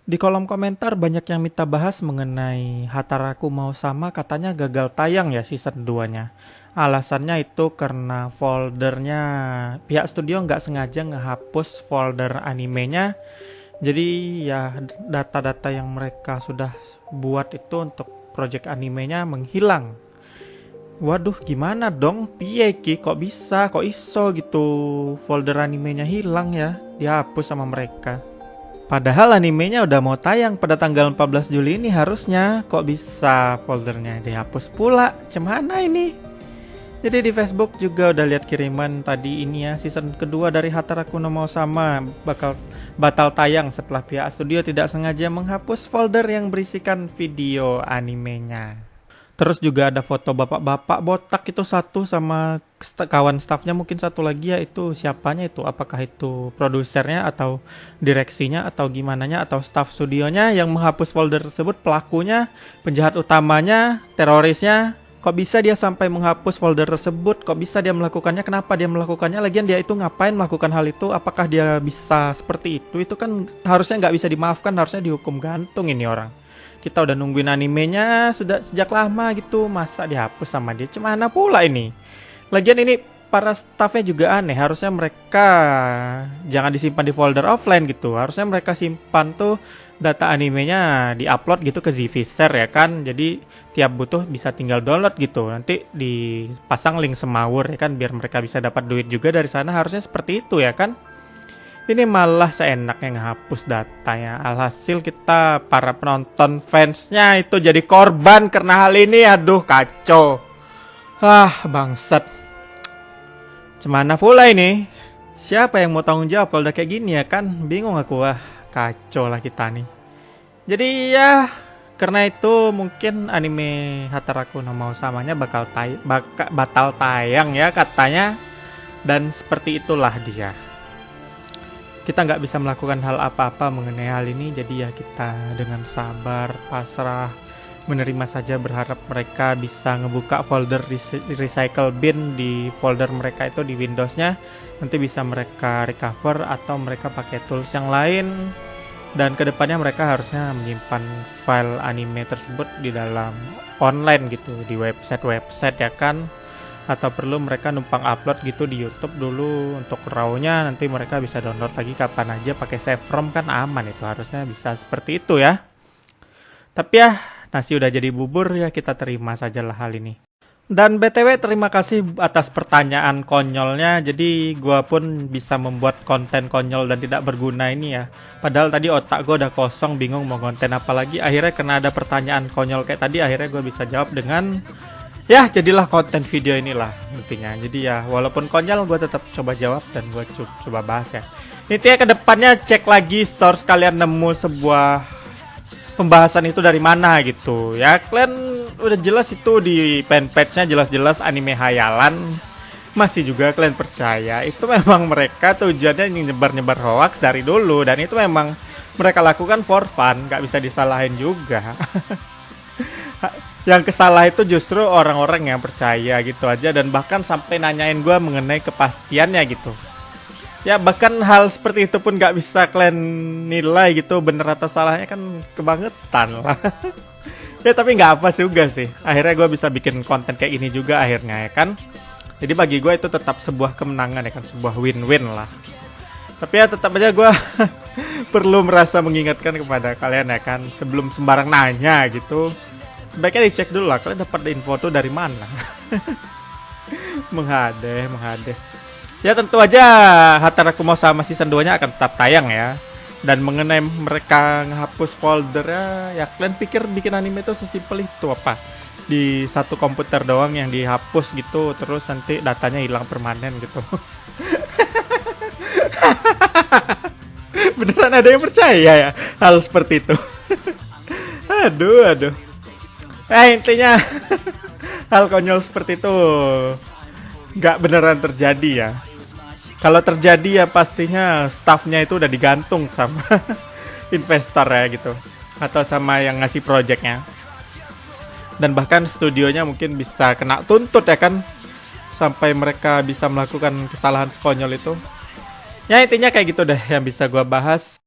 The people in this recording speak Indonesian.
Di kolom komentar banyak yang minta bahas mengenai Hataraku Mau Sama, katanya gagal tayang ya season 2-nya. Alasannya itu karena foldernya pihak studio nggak sengaja ngehapus folder animenya. Jadi ya data-data yang mereka sudah buat itu untuk project animenya menghilang. Waduh, gimana dong? Piye ki? Kok bisa? Kok iso gitu? Folder animenya hilang ya, dihapus sama mereka. Padahal animenya udah mau tayang pada tanggal 14 Juli ini harusnya. Kok bisa foldernya dihapus pula? Cemana ini? Jadi di Facebook juga udah lihat kiriman tadi ini ya, season kedua dari Hataraku no Mau Sama bakal batal tayang setelah pihak studio tidak sengaja menghapus folder yang berisikan video animenya. Terus juga ada foto bapak-bapak botak itu satu sama kawan staffnya, mungkin satu lagi ya, itu siapanya itu? Apakah itu produsernya atau direksinya atau gimananya atau staff studionya yang menghapus folder tersebut? Pelakunya, penjahat utamanya, terorisnya? Kok bisa dia sampai menghapus folder tersebut? Kok bisa dia melakukannya? Kenapa dia melakukannya? Lagian dia itu ngapain melakukan hal itu? Apakah dia bisa seperti itu? Itu kan harusnya nggak bisa dimaafkan, harusnya dihukum gantung ini orang. Kita udah nungguin animenya sudah sejak lama gitu, masa dihapus sama dia? Cemana pula ini? Lagian ini para staffnya juga aneh, harusnya mereka jangan disimpan di folder offline gitu. Harusnya mereka simpan tuh data animenya di-upload gitu ke Zvisor ya kan. Jadi tiap butuh bisa tinggal download gitu. Nanti dipasang link semawur ya kan, biar mereka bisa dapat duit juga dari sana. Harusnya seperti itu ya kan. Ini malah seenaknya ngehapus datanya. Alhasil kita para penonton fansnya itu jadi korban karena hal ini. Aduh, kacau. Bangsat. Cemana pula ini? Siapa yang mau tanggung jawab kalau udah kayak gini ya kan? Bingung aku. Kacau lah kita nih. Jadi ya, karena itu mungkin anime Hataraku no Mau Samanya batal tayang ya katanya. Dan seperti itulah dia. Kita nggak bisa melakukan hal apa-apa mengenai hal ini, jadi ya kita dengan sabar, pasrah, menerima saja, berharap mereka bisa ngebuka folder recycle bin di folder mereka itu di Windowsnya, nanti bisa mereka recover atau mereka pakai tools yang lain, dan kedepannya mereka harusnya menyimpan file anime tersebut di dalam online gitu, di website ya kan. Atau perlu mereka numpang upload gitu di YouTube dulu untuk RAW-nya, nanti mereka bisa download lagi kapan aja pakai save from, kan aman itu, harusnya bisa seperti itu ya. Tapi ya, nasi udah jadi bubur ya, kita terima sajalah hal ini. Dan BTW terima kasih atas pertanyaan konyolnya, jadi gua pun bisa membuat konten konyol dan tidak berguna ini ya. Padahal tadi otak gua udah kosong, bingung mau konten apa lagi, akhirnya karena ada pertanyaan konyol kayak tadi, akhirnya gua bisa jawab dengan ya, jadilah konten video inilah intinya. Jadi ya, walaupun konyol, gue tetap coba jawab dan gue coba bahas ya. Intinya kedepannya cek lagi source kalian nemu sebuah pembahasan itu dari mana gitu ya. Kalian udah jelas itu di fanpage-nya jelas-jelas anime hayalan, masih juga kalian percaya. Itu memang mereka tujuannya nyebar-nyebar hoax dari dulu, dan itu memang mereka lakukan for fun, gak bisa disalahin juga. Yang kesalah itu justru orang-orang yang percaya gitu aja, dan bahkan sampai nanyain gue mengenai kepastiannya gitu. Ya bahkan hal seperti itu pun gak bisa kalian nilai gitu bener atau salahnya, kan kebangetan lah. Ya tapi gak apa juga sih, akhirnya gue bisa bikin konten kayak ini juga akhirnya ya kan. Jadi bagi gue itu tetap sebuah kemenangan ya kan, sebuah win-win lah. Tapi ya tetap aja gue perlu merasa mengingatkan kepada kalian ya kan, sebelum sembarang nanya gitu, sebaiknya dicek dulu lah kalian dapat info tuh dari mana. menghadeh. Ya tentu aja Hataraku Mau Sama season 2-nya akan tetap tayang ya. Dan mengenai mereka ngehapus folder ya kalian pikir bikin anime itu sesimpel itu apa? Di satu komputer doang yang dihapus gitu, terus nanti datanya hilang permanen gitu. Beneran ada yang percaya ya hal seperti itu? Aduh. Intinya hal konyol seperti itu nggak beneran terjadi ya. Kalau terjadi ya pastinya staffnya itu udah digantung sama investor ya gitu, atau sama yang ngasih projectnya. Dan bahkan studionya mungkin bisa kena tuntut ya kan, sampai mereka bisa melakukan kesalahan sekonyol itu. Ya intinya kayak gitu deh yang bisa gua bahas.